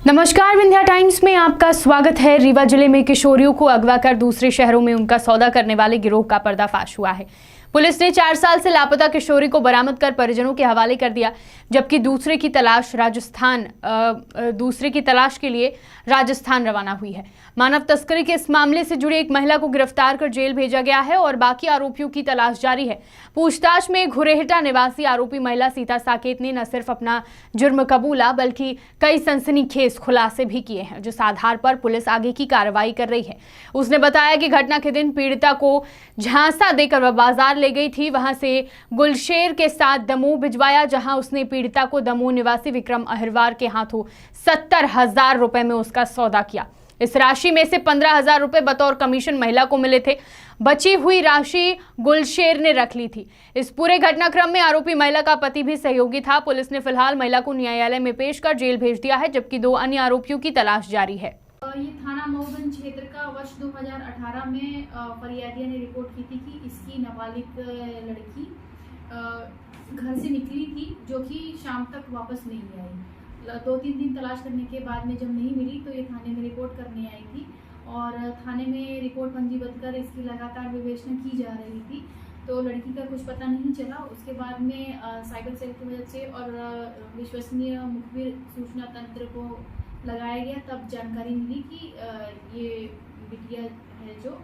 नमस्कार, विंध्या टाइम्स में आपका स्वागत है। रीवा जिले में किशोरियों को अगवा कर दूसरे शहरों में उनका सौदा करने वाले गिरोह का पर्दाफाश हुआ है। पुलिस ने 4 साल से लापता किशोरी को बरामद कर परिजनों के हवाले कर दिया, जबकि दूसरे की तलाश के लिए राजस्थान रवाना हुई है। मानव तस्करी के इस मामले से जुड़ी एक महिला को गिरफ्तार कर जेल भेजा गया है और बाकी आरोपियों की तलाश जारी है। पूछताछ में घुरेहटा निवासी आरोपी महिला सीता साकेत ने न सिर्फ अपना जुर्म कबूला बल्कि कई सनसनीखेज खुलासे भी किए हैं, जिस आधार पर पुलिस आगे की कार्रवाई कर रही है। उसने बताया कि घटना के दिन पीड़िता को झांसा देकर वह बाजार ले गई थी, वहां से गुलशेर के साथ दमोह भिजवाया, जहां उसने पीड़िता को दमोह निवासी विक्रम अहिरवार के हाथों 70,000 रुपए में उसका सौदा किया। इस राशि में से 15,000 रुपए बतौर कमीशन महिला को मिले थे। बची हुई राशि गुलशेर ने रख ली थी। इस पूरे घटनाक्रम में आरोपी महिला का पति भी सहयोगी था। पुलिस ने फिलहाल महिला को न्यायालय में पेश कर जेल भेज दिया है, जबकि 2 अन्य आरोपियों की तलाश जारी है। ये थाना मऊगंज क्षेत्र का वर्ष 2018 में फरियादिया ने रिपोर्ट की थी कि इसकी नाबालिग लड़की घर से निकली थी, जो कि शाम तक वापस नहीं आई। 2-3 दिन तलाश करने के बाद में जब नहीं मिली तो ये थाने में रिपोर्ट करने आई थी और थाने में रिपोर्ट पंजीबद्ध कर इसकी लगातार विवेचना की जा रही थी। तो लड़की का कुछ पता नहीं चला। उसके बाद में साइबर सेल की मदद से और विश्वसनीय मुखबिर सूचना तंत्र को लगाया गया, तब जानकारी मिली कि ये बिटिया है जो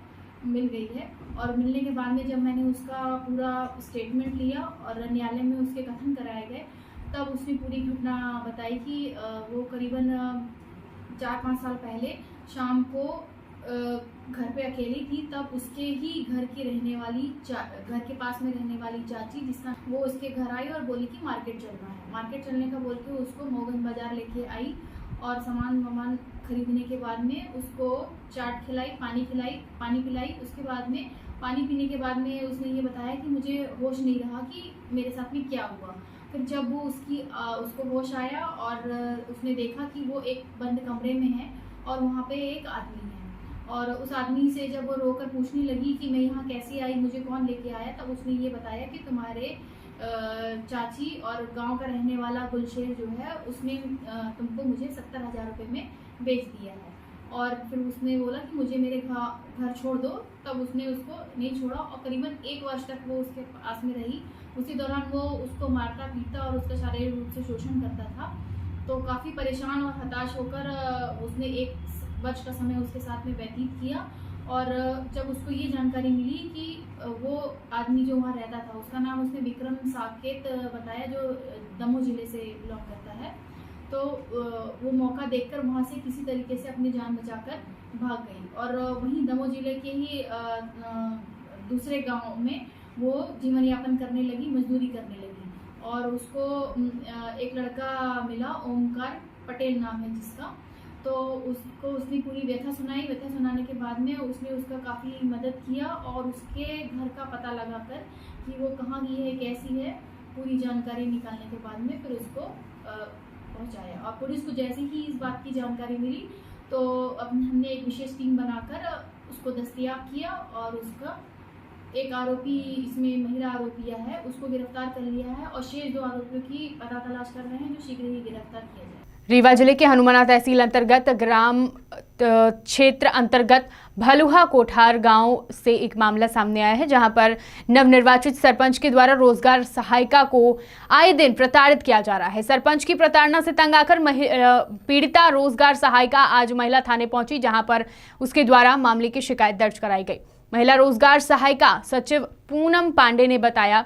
मिल गई है। और मिलने के बाद में जब मैंने उसका पूरा स्टेटमेंट लिया और न्यायालय में उसके कथन कराए गए, तब उसने पूरी घटना बताई कि वो करीबन 4-5 साल पहले शाम को घर पे अकेली थी। तब उसके ही घर के पास में रहने वाली चाची, जिसका वो उसके घर आई और बोली कि मार्केट चलना है। मार्केट चलने का बोल के उसको मऊगंज बाजार लेके आई और सामान खरीदने के बाद में उसको चाट खिलाई, पानी पिलाई। उसके बाद में पानी पीने के बाद में उसने ये बताया कि मुझे होश नहीं रहा कि मेरे साथ में क्या हुआ। फिर जब वो उसको होश आया और उसने देखा कि वो एक बंद कमरे में है और वहाँ पे एक आदमी है, और उस आदमी से जब वो रोकर पूछने लगी कि मैं यहाँ कैसे आई, मुझे कौन लेके आया, तब उसने ये बताया कि तुम्हारे चाची और गांव का रहने वाला गुलशेर जो है उसने तुमको मुझे 70,000 रुपये में बेच दिया है। और फिर उसने बोला कि मुझे मेरे घर छोड़ दो। तब उसने उसको नहीं छोड़ा और करीबन 1 वर्ष तक वो उसके पास में रही। उसी दौरान वो उसको मारता पीटता और उसका शारीरिक रूप से शोषण करता था। तो काफ़ी परेशान और हताश होकर उसने 1 वर्ष का समय उसके साथ में व्यतीत किया। और जब उसको ये जानकारी मिली कि वो आदमी जो वहाँ रहता था, उसका नाम उसने विक्रम साकेत बताया, जो दमोह जिले से बिलोंग करता है, तो वो मौका देखकर वहाँ से किसी तरीके से अपनी जान बचाकर भाग गई। और वहीं दमोह जिले के ही दूसरे गांव में वो जीवन यापन करने लगी, मजदूरी करने लगी। और उसको एक लड़का मिला, ओमकार पटेल नाम है जिसका। तो उसने पूरी व्यथा सुनाई। व्यथा सुनाने के बाद में उसने उसका काफ़ी मदद किया और उसके घर का पता लगाकर कि वो कहाँ गई है, कैसी है, पूरी जानकारी निकालने के बाद में फिर उसको पहुंचाया। और पुलिस को जैसे ही इस बात की जानकारी मिली तो हमने एक विशेष टीम बनाकर उसको दस्तयाब किया और उसका एक आरोपी, इसमें महिला आरोपिया है, उसको गिरफ्तार कर लिया है और शेष 2 आरोपियों की पता तलाश कर रहे हैं, जो शीघ्र ही गिरफ्तार किया जाए। रीवा जिले के हनुमाना तहसील अंतर्गत ग्राम क्षेत्र अंतर्गत भलुहा कोठार गांव से एक मामला सामने आया है, जहां पर नवनिर्वाचित सरपंच के द्वारा रोजगार सहायिका को आए दिन प्रताड़ित किया जा रहा है। सरपंच की प्रताड़ना से तंग आकर पीड़िता रोजगार सहायिका आज महिला थाने पहुंची, जहां पर उसके द्वारा मामले की शिकायत दर्ज कराई गई। महिला रोजगार सहायिका सचिव पूनम पांडे ने बताया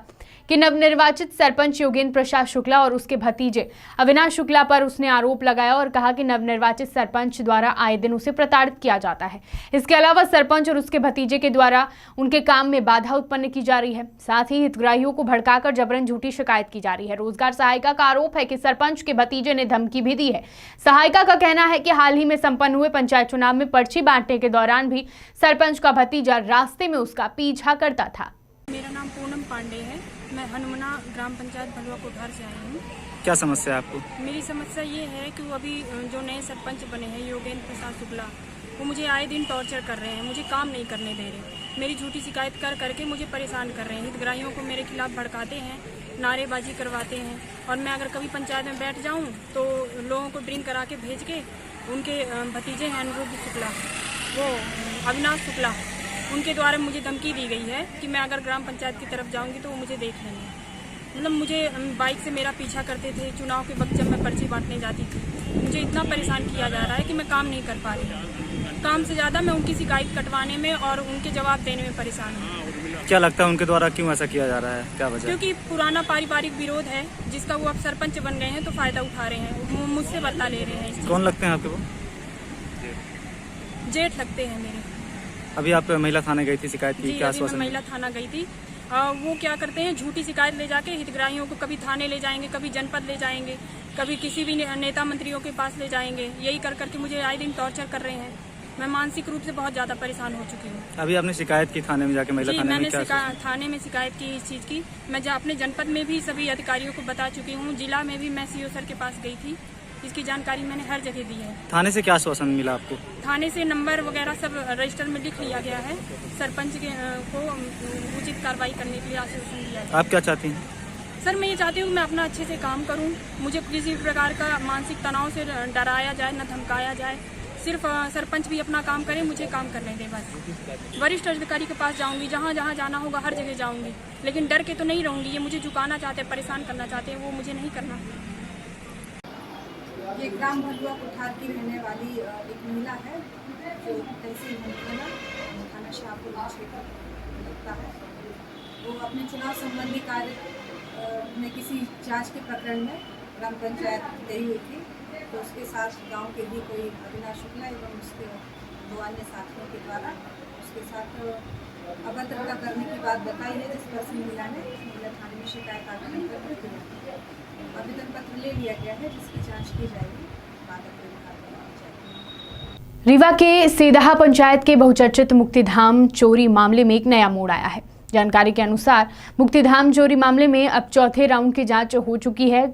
कि नवनिर्वाचित सरपंच योगेंद्र प्रसाद शुक्ला और उसके भतीजे अविनाश शुक्ला पर उसने आरोप लगाया और कहा कि नवनिर्वाचित सरपंच द्वारा आए दिन उसे प्रताड़ित किया जाता है। इसके अलावा सरपंच और उसके भतीजे के द्वारा उनके काम में बाधा उत्पन्न की जा रही है। साथ ही हितग्राहियों को भड़काकर जबरन झूठी शिकायत की जा रही है। रोजगार सहायिका का आरोप है कि सरपंच के भतीजे ने धमकी भी दी है। सहायिका का कहना है कि हाल ही में संपन्न हुए पंचायत चुनाव में पर्ची बांटने के दौरान भी सरपंच का भतीजा रास्ते में उसका पीछा करता था। मेरा नाम पूनम पांडे है। मैं हनुमाना ग्राम पंचायत भलुहा कोठार से आई हूँ। क्या समस्या है आपको? मेरी समस्या ये है कि वो अभी जो नए सरपंच बने हैं योगेंद्र प्रसाद शुक्ला, वो मुझे आए दिन टॉर्चर कर रहे हैं, मुझे काम नहीं करने दे रहे। मेरी झूठी शिकायत कर करके मुझे परेशान कर रहे हैं। हितग्राहियों को मेरे खिलाफ भड़काते हैं, नारेबाजी करवाते हैं। और मैं अगर कभी पंचायत में बैठ जाऊं तो लोगों को ड्रिंक करा के भेज के उनके भतीजे हैं अनिरुद्ध शुक्ला, वो अविनाश शुक्ला, उनके द्वारा मुझे धमकी दी गई है कि मैं अगर ग्राम पंचायत की तरफ जाऊंगी तो वो मुझे देख लेंगे। मतलब मुझे बाइक से मेरा पीछा करते थे। चुनाव के वक्त जब मैं पर्ची बांटने जाती थी, मुझे इतना परेशान किया जा रहा है कि मैं काम नहीं कर पा रही। काम से ज़्यादा मैं उनकी शिकायत कटवाने में और उनके जवाब देने में परेशान हूँ। क्या लगता है उनके द्वारा क्यों ऐसा किया जा रहा है, क्या वजह? क्योंकि पुराना पारिवारिक विरोध है जिसका वो अब सरपंच बन गए हैं तो फायदा उठा रहे हैं, वो मुझसे बदला ले रहे हैं इस चीज़ कौन लगते हैं आपके वो? जेठ लगते हैं मेरे। अभी आप महिला थाने गई थी, शिकायत की, जी, क्या अभी मैं आश्वासन? महिला थाना गई थी। वो क्या करते हैं, झूठी शिकायत ले जाके हितग्राहियों को कभी थाने ले जाएंगे, कभी जनपद ले जाएंगे, कभी किसी भी नेता मंत्रियों के पास ले जाएंगे। यही कर करके मुझे आए दिन टॉर्चर कर रहे हैं। मैं मानसिक रूप से बहुत ज़्यादा परेशान हो चुकी हूँ। अभी आपने शिकायत की थाने में जाके, महिला जी, थाने में? मैंने क्या थाने में शिकायत की इस चीज़ की। मैं अपने जनपद में भी सभी अधिकारियों को बता चुकी हूँ। जिला में भी मैं सीओ सर के पास गई थी, इसकी जानकारी मैंने हर जगह दी है। थाने से क्या आश्वासन मिला आपको? थाने से नंबर वगैरह सब रजिस्टर में लिख लिया गया है। सरपंच को उचित कार्रवाई करने के लिए आश्वासन दिया गया। आप क्या चाहती हैं? सर, मैं ये चाहती हूँ कि मैं अपना अच्छे से काम करूँ, मुझे किसी भी प्रकार का मानसिक तनाव से डराया जाए, न धमकाया जाए। सिर्फ सरपंच भी अपना काम करे, मुझे काम करने दे बस। वरिष्ठ अधिकारी के पास जाऊंगी, जहाँ जहाँ जाना होगा हर जगह जाऊंगी, लेकिन डर के तो नहीं रहूंगी। ये मुझे झुकाना चाहते हैं, परेशान करना चाहते हैं, वो मुझे नहीं करना। ये ग्राम भलुआ कोठार की रहने वाली एक महिला है जो तहसील मुंडा थाना शाहपुर क्षेत्र लगता है। वो अपने चुनाव संबंधी कार्य में किसी जांच के प्रकरण में ग्राम पंचायत गई हुई थी, तो उसके साथ गांव के भी कोई अविनाश शुक्ला एवं उसके दो अन्य साथियों के द्वारा उसके साथ अभद्रता करने की बात बताई है, जिस पर महिला ने महिला थाने में शिकायत आवेदन पत्र दिया। आवेदन पत्र ले लिया गया है, जिसकी जांच की जाएगी, बाद में कार्रवाई की जाएगी। रीवा के सीधा पंचायत के बहुचर्चित मुक्तिधाम चोरी मामले में एक नया मोड़ आया है। जानकारी के अनुसार मुक्तिधाम चोरी मामले में अब चौथे राउंड की जांच हो चुकी है।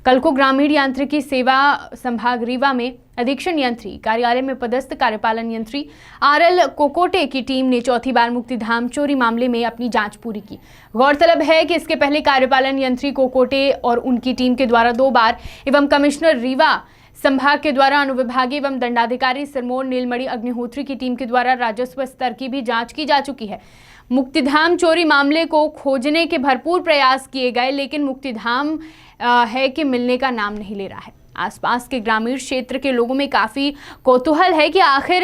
कल को ग्रामीण यांत्रिकी सेवा संभाग रीवा में अधीक्षण यंत्री कार्यालय में पदस्थ कार्यपालन यंत्री आरएल कोकोटे की टीम ने चौथी बार मुक्तिधाम चोरी मामले में अपनी जांच पूरी की। गौरतलब है कि इसके पहले कार्यपालन यंत्री कोकोटे और उनकी टीम के द्वारा 2 बार एवं कमिश्नर रीवा संभाग के द्वारा अनुविभागीय एवं दंडाधिकारी सिरमौर नीलमणि अग्निहोत्री की टीम के द्वारा राजस्व स्तर की भी जांच की जा चुकी है। मुक्तिधाम चोरी मामले को खोजने के भरपूर प्रयास किए गए, लेकिन मुक्तिधाम है कि मिलने का नाम नहीं ले रहा है। आसपास के ग्रामीण क्षेत्र के लोगों में काफ़ी कौतूहल है कि आखिर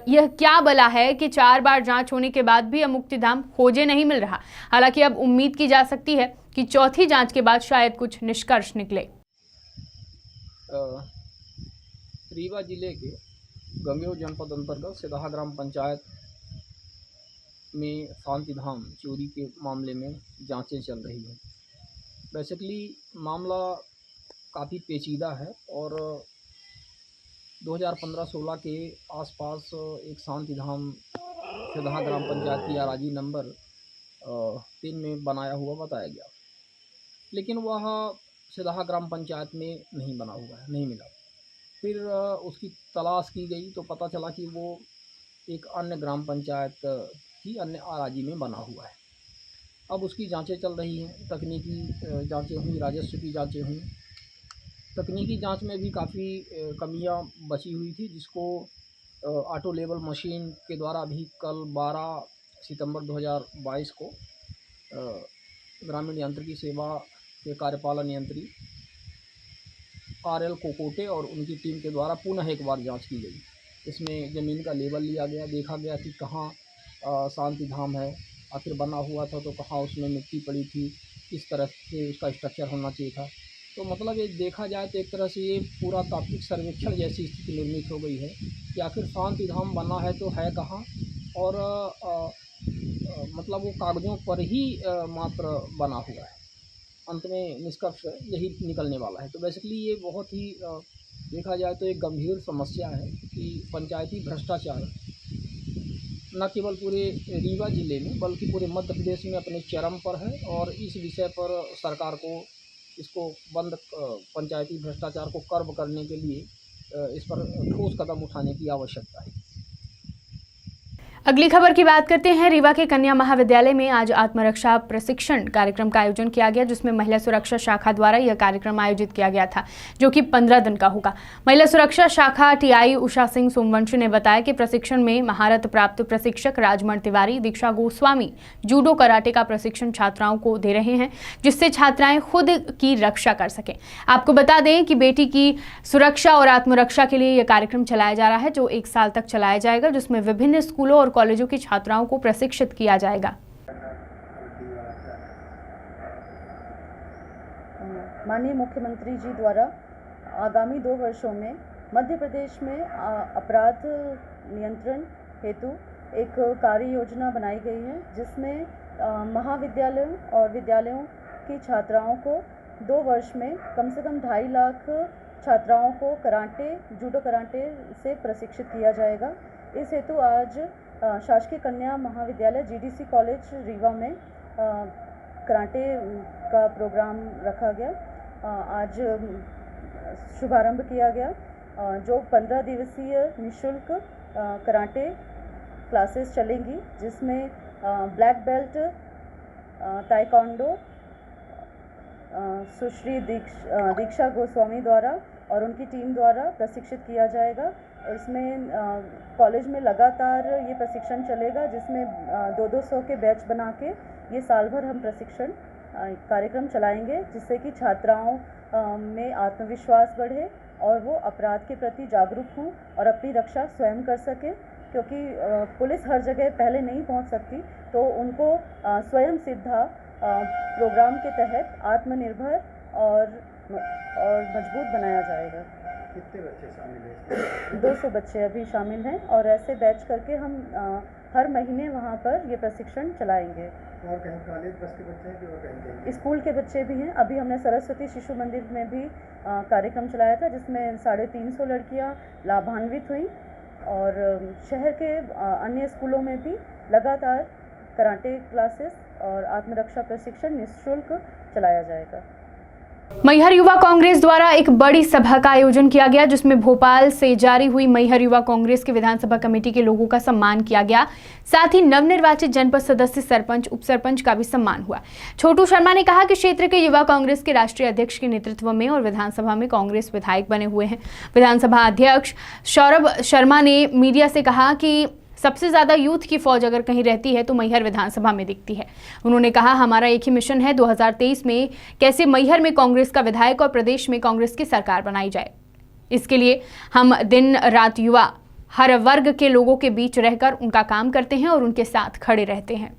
यह क्या बला है कि 4 बार जांच होने के बाद भी अब मुक्तिधाम खोजे नहीं मिल रहा। हालांकि अब उम्मीद की जा सकती है कि चौथी जांच के बाद शायद कुछ निष्कर्ष निकले। रीवा जिले के गंगेव जनपद अंतर्गत सिधाहा ग्राम पंचायत में शांतिधाम चोरी के मामले में जांचें चल रही हैं। बेसिकली मामला काफ़ी पेचीदा है और 2015-16 के आसपास एक शांतिधाम सिधाहा ग्राम पंचायत की अराजी नंबर 3 में बनाया हुआ बताया गया, लेकिन वह सिधाहा ग्राम पंचायत में नहीं बना हुआ है, नहीं मिला। फिर उसकी तलाश की गई तो पता चला कि वो एक अन्य ग्राम पंचायत की अन्य अराजी में बना हुआ है। अब उसकी जांचें चल रही हैं, तकनीकी जांचें हुई, राजस्व की जांचें हुई। तकनीकी जांच में भी काफ़ी कमियां बची हुई थी, जिसको ऑटो लेवल मशीन के द्वारा भी कल 12 सितंबर 2022 को ग्रामीण यांत्रिकी सेवा के कार्यपालन यंत्री आरएल कोकोटे और उनकी टीम के द्वारा पुनः एक बार जांच की गई। इसमें ज़मीन का लेवल लिया गया, देखा गया कि कहाँ शांतिधाम है, आखिर बना हुआ था तो कहाँ उसमें मिट्टी पड़ी थी, किस तरह से उसका स्ट्रक्चर होना चाहिए था। तो मतलब ये देखा जाए तो एक तरह से ये पूरा तात्विक सर्वेक्षण जैसी स्थिति निर्मित हो गई है कि आखिर शांतिधाम बना है तो है कहाँ, और मतलब वो कागज़ों पर ही मात्र बना हुआ है। अंत में निष्कर्ष यही निकलने वाला है। तो बेसिकली ये बहुत ही देखा जाए तो एक गंभीर समस्या है कि पंचायती भ्रष्टाचार न केवल पूरे रीवा जिले में बल्कि पूरे मध्य प्रदेश में अपने चरम पर है, और इस विषय पर सरकार को इसको पंचायती भ्रष्टाचार को कर्ब करने के लिए इस पर ठोस कदम उठाने की आवश्यकता है। अगली खबर की बात करते हैं। रीवा के कन्या महाविद्यालय में आज आत्मरक्षा प्रशिक्षण कार्यक्रम का आयोजन किया गया, जिसमें महिला सुरक्षा शाखा द्वारा यह कार्यक्रम आयोजित किया गया था, जो कि 15 दिन का होगा। महिला सुरक्षा शाखा टीआई उषा सिंह सोमवंशी ने बताया कि प्रशिक्षण में महारत प्राप्त प्रशिक्षक राजमण तिवारी, दीक्षा गोस्वामी जूडो कराटे का प्रशिक्षण छात्राओं को दे रहे हैं, जिससे छात्राएं खुद की रक्षा कर सकें। आपको बता दें कि बेटी की सुरक्षा और आत्मरक्षा के लिए यह कार्यक्रम चलाया जा रहा है, जो 1 साल तक चलाया जाएगा, जिसमें विभिन्न स्कूलों और कॉलेजों की छात्राओं को प्रशिक्षित किया जाएगा। माननीय मुख्यमंत्री जी द्वारा आगामी 2 वर्षों में मध्य प्रदेश में अपराध नियंत्रण हेतु एक कार्य योजना बनाई गई है, जिसमें महाविद्यालयों और विद्यालयों की छात्राओं को 2 वर्ष में कम से कम 2.5 लाख छात्राओं को कराटे, जूडो कराटे से प्रशिक्षित किया जाएगा। इस हेतु आज शासकीय कन्या महाविद्यालय जीडीसी कॉलेज रीवा में कराटे का प्रोग्राम रखा गया। आज शुभारंभ किया गया, जो 15 दिवसीय निःशुल्क कराटे क्लासेस चलेंगी, जिसमें ब्लैक बेल्ट ताइक्वांडो सुश्री दीक्षा गोस्वामी द्वारा और उनकी टीम द्वारा प्रशिक्षित किया जाएगा। इसमें कॉलेज में लगातार ये प्रशिक्षण चलेगा, जिसमें 200 के बैच बना के ये साल भर हम प्रशिक्षण कार्यक्रम चलाएंगे, जिससे कि छात्राओं में आत्मविश्वास बढ़े और वो अपराध के प्रति जागरूक हों और अपनी रक्षा स्वयं कर सकें, क्योंकि पुलिस हर जगह पहले नहीं पहुंच सकती, तो उनको स्वयं सिद्धा प्रोग्राम के तहत आत्मनिर्भर और मजबूत बनाया जाएगा। कितने बच्चे शामिल हैं? 200 बच्चे अभी शामिल हैं और ऐसे बैच करके हम हर महीने वहाँ पर ये प्रशिक्षण चलाएंगे। और कहीं कॉलेज बस के बच्चे हैं कि और कहीं स्कूल के बच्चे भी हैं। अभी हमने सरस्वती शिशु मंदिर में भी कार्यक्रम चलाया था, जिसमें 350 लड़कियाँ लाभान्वित हुई और शहर के अन्य स्कूलों में भी लगातार कराटे क्लासेस और आत्मरक्षा प्रशिक्षण निःशुल्क चलाया जाएगा। मैहर युवा कांग्रेस द्वारा एक बड़ी सभा का आयोजन किया गया, जिसमें भोपाल से जारी हुई मैहर युवा कांग्रेस के विधानसभा कमेटी के लोगों का सम्मान किया गया। साथ ही नवनिर्वाचित जनपद सदस्य, सरपंच, उप सरपंच का भी सम्मान हुआ। छोटू शर्मा ने कहा कि क्षेत्र के युवा कांग्रेस के राष्ट्रीय अध्यक्ष के नेतृत्व में और विधानसभा में कांग्रेस विधायक बने हुए हैं। विधानसभा अध्यक्ष सौरभ शर्मा ने मीडिया से कहा कि सबसे ज़्यादा यूथ की फौज अगर कहीं रहती है तो मैहर विधानसभा में दिखती है। उन्होंने कहा, हमारा एक ही मिशन है 2023 में कैसे मैहर में कांग्रेस का विधायक और प्रदेश में कांग्रेस की सरकार बनाई जाए। इसके लिए हम दिन रात युवा हर वर्ग के लोगों के बीच रहकर उनका काम करते हैं और उनके साथ खड़े रहते हैं।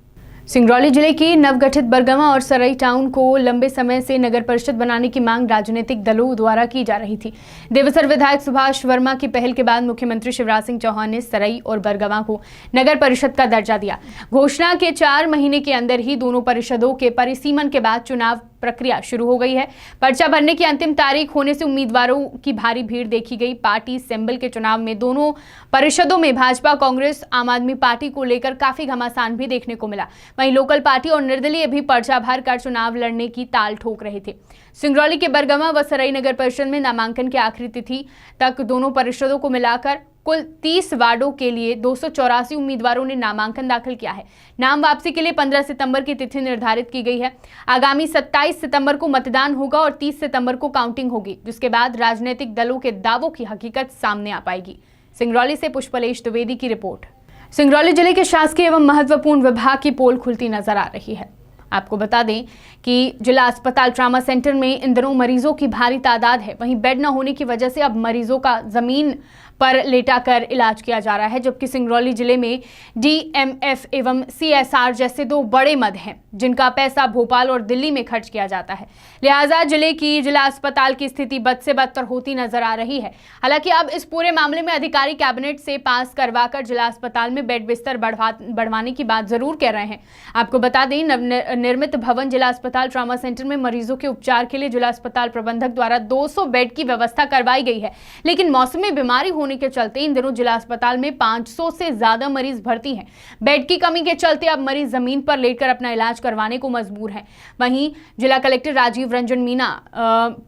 सिंगरौली जिले की नवगठित बरगवां और सराई टाउन को लंबे समय से नगर परिषद बनाने की मांग राजनीतिक दलों द्वारा की जा रही थी। देवसर विधायक सुभाष वर्मा की पहल के बाद मुख्यमंत्री शिवराज सिंह चौहान ने सराई और बरगवां को नगर परिषद का दर्जा दिया। घोषणा के 4 महीने के अंदर ही दोनों परिषदों के परिसीमन के बाद चुनाव प्रक्रिया शुरू हो गई है। पर्चा भरने की अंतिम तारीख होने से उम्मीदवारों की भारी भीड़ देखी गई। पार्टी सिंबल के चुनाव में दोनों परिषदों में भाजपा, कांग्रेस, आम आदमी पार्टी को लेकर काफी घमासान भी देखने को मिला। वहीं लोकल पार्टी और निर्दलीय भी पर्चा भर कर चुनाव लड़ने की ताल ठोक रहे थे। सिंगरौली के बरगवां व सराई नगर परिषद में नामांकन की आखिरी तिथि तक दोनों परिषदों को मिलाकर कुल 30 वार्डों के लिए 284 उम्मीदवारों ने नामांकन दाखिल किया है। नाम वापसी के लिए 15 सितंबर की तिथि निर्धारित की गई है। आगामी 27 सितंबर को मतदान होगा और 30 सितंबर को काउंटिंग होगी, जिसके बाद राजनीतिक दलों के दावों की हकीकत सामने आ पाएगी। सिंगरौली से पुष्पलेश द्विवेदी की रिपोर्ट। सिंगरौली जिले के शासकीय एवं महत्वपूर्ण विभाग की पोल खुलती नजर आ रही है। आपको बता दें कि जिला अस्पताल ट्रामा सेंटर में इन दिनों मरीजों की भारी तादाद है। वहीं बेड न होने की वजह से अब मरीजों का जमीन पर लेटाकर इलाज किया जा रहा है, जबकि सिंगरौली जिले में DMF एवं CSR जैसे 2 बड़े मद हैं, जिनका पैसा भोपाल और दिल्ली में खर्च किया जाता है। लिहाजा जिले की जिला अस्पताल की स्थिति बद से बदतर होती नजर आ रही है। हालांकि अब इस पूरे मामले में अधिकारी कैबिनेट से पास करवाकर जिला अस्पताल में बेड बिस्तर बढ़वाने की बात जरूर कह रहे हैं। आपको बता दें, नवनिर्मित भवन जिला अस्पताल ट्रामा सेंटर में मरीजों के उपचार के लिए जिला अस्पताल प्रबंधक द्वारा 200 बेड की व्यवस्था करवाई गई है, लेकिन मौसमी बीमारी होने के चलते इन दिनों जिला अस्पताल में 500 से ज्यादा मरीज भर्ती हैं। बेड की कमी के चलते अब मरीज जमीन पर लेटकर अपना इलाज करवाने को मजबूर हैं। वहीं जिला कलेक्टर राजीव रंजन मीना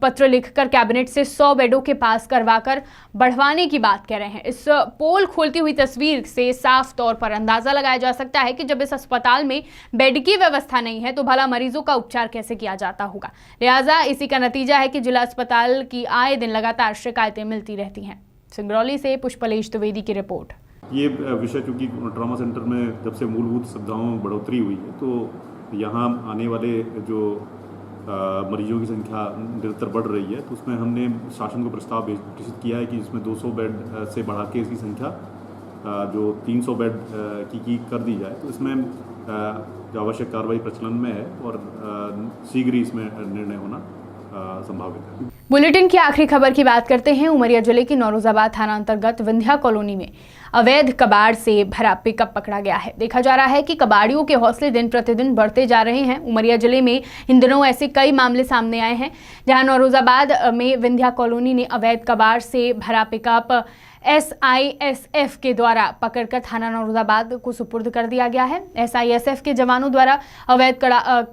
पत्र लिखकर कैबिनेट से 100 बेडों के पास करवाकर बढ़वाने की बात कह रहे हैं। इस पोल खोलती हुई तस्वीर से साफ तौर पर अंदाजा लगाया जा सकता है कि जब इस अस्पताल में बेड की व्यवस्था नहीं है तो भला मरीजों का उपचार कैसे किया जाता होगा। लिहाजा इसी का नतीजा है कि जिला अस्पताल की आए दिन लगातार शिकायतें मिलती रहती हैं। सिंगरौली से पुष्पलेश द्विवेदी की रिपोर्ट। ये विषय चूँकि ट्रॉमा सेंटर में जब से मूलभूत सुविधाओं में बढ़ोतरी हुई है तो यहाँ आने वाले जो मरीजों की संख्या निरंतर बढ़ रही है, तो उसमें हमने शासन को प्रस्ताव प्रेषित किया है कि इसमें 200 बेड से बढ़ा के इसकी संख्या जो 300 बेड की कर दी जाए। तो इसमें जो आवश्यक कार्रवाई प्रचलन में है और शीघ्र ही इसमें निर्णय होना संभावित है। बुलेटिन की आखिरी खबर की बात करते हैं। उमरिया जिले की नौरोजाबाद थाना अंतर्गत विंध्या कॉलोनी में अवैध कबाड़ से भरा पिकअप पकड़ा गया है। देखा जा रहा है कि कबाड़ियों के हौसले दिन प्रतिदिन बढ़ते जा रहे हैं। उमरिया जिले में इन दिनों ऐसे कई मामले सामने आए हैं जहां नौरोजाबाद में विंध्या कॉलोनी ने अवैध कबाड़ से भरा पिकअप SISF के द्वारा पकड़कर थाना नौरोजाबाद को सुपुर्द कर दिया गया है। SISF के जवानों द्वारा अवैध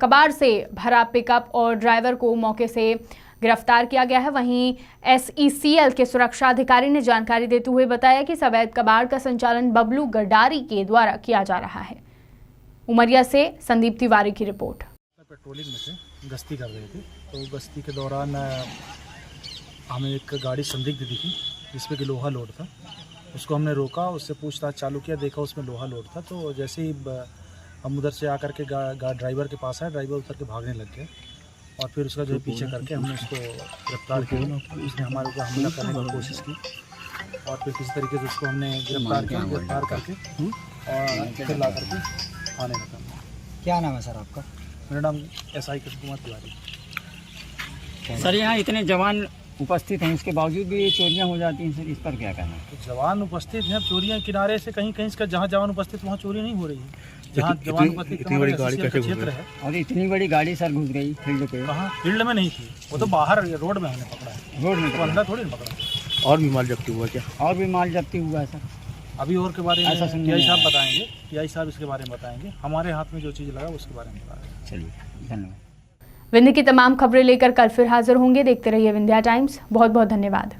कबाड़ से भरा पिकअप और ड्राइवर को मौके से गिरफ्तार किया गया है। वहीं SECL के सुरक्षा अधिकारी ने जानकारी देते हुए बताया कि अवैध कबाड़ का संचालन बबलू गडारी के द्वारा किया जा रहा है। उमरिया से संदीप तिवारी की रिपोर्ट। पेट्रोलिंग में थे, गश्ती कर रहे थे, तो गश्ती के दौरान हमें एक गाड़ी संदिग्ध दिखी जिसमें कि लोहा लोड था। उसको हमने रोका, उससे पूछताछ चालू किया, देखा उसमें लोहा लोड था। तो जैसे ही हम उधर से आकर के ड्राइवर के पास आए, ड्राइवर उतर के भागने लग गया और फिर उसका जो पीछे करके हमने उसको गिरफ्तार किया। उसने हमारे ऊपर हमला करने की कोशिश की और फिर किसी तरीके से उसको हमने गिरफ्तार किया, गिरफ्तार करके और फिर ला करके थाने में था। क्या नाम है सर आपका? मेरा नाम SI कृष्ण कुमार तिवारी। सर यहाँ इतने जवान उपस्थित हैं, इसके बावजूद भी चोरियां हो जाती हैं सर, इस पर क्या कहना है? तो जवान उपस्थित हैं, चोरियां किनारे से कहीं का जहाँ जवान उपस्थित वहाँ चोरी नहीं हो रही है। जहाँ जवान उपस्थित इतनी बड़ी गाड़ी कैसे क्षेत्र है और इतनी बड़ी गाड़ी सर घुस गई फील्ड पे? कहाँ, फील्ड में नहीं थी, वो तो बाहर रोड में हमने पकड़ा है। रोड में तो अंदर थोड़ी ना पकड़ा। और भी माल जब्ती हुआ क्या? और भी माल जब्ती हुआ है सर। अभी और के बारे में ऐसा PI साहब बताएंगे, PI साहब इसके बारे में बताएंगे। हमारे हाथ में जो चीज़ लगा उसके बारे में बताएंगे। चलिए, धन्यवाद। विंध्य की तमाम खबरें लेकर कल फिर हाजिर होंगे। देखते रहिए विंध्या टाइम्स। बहुत बहुत धन्यवाद।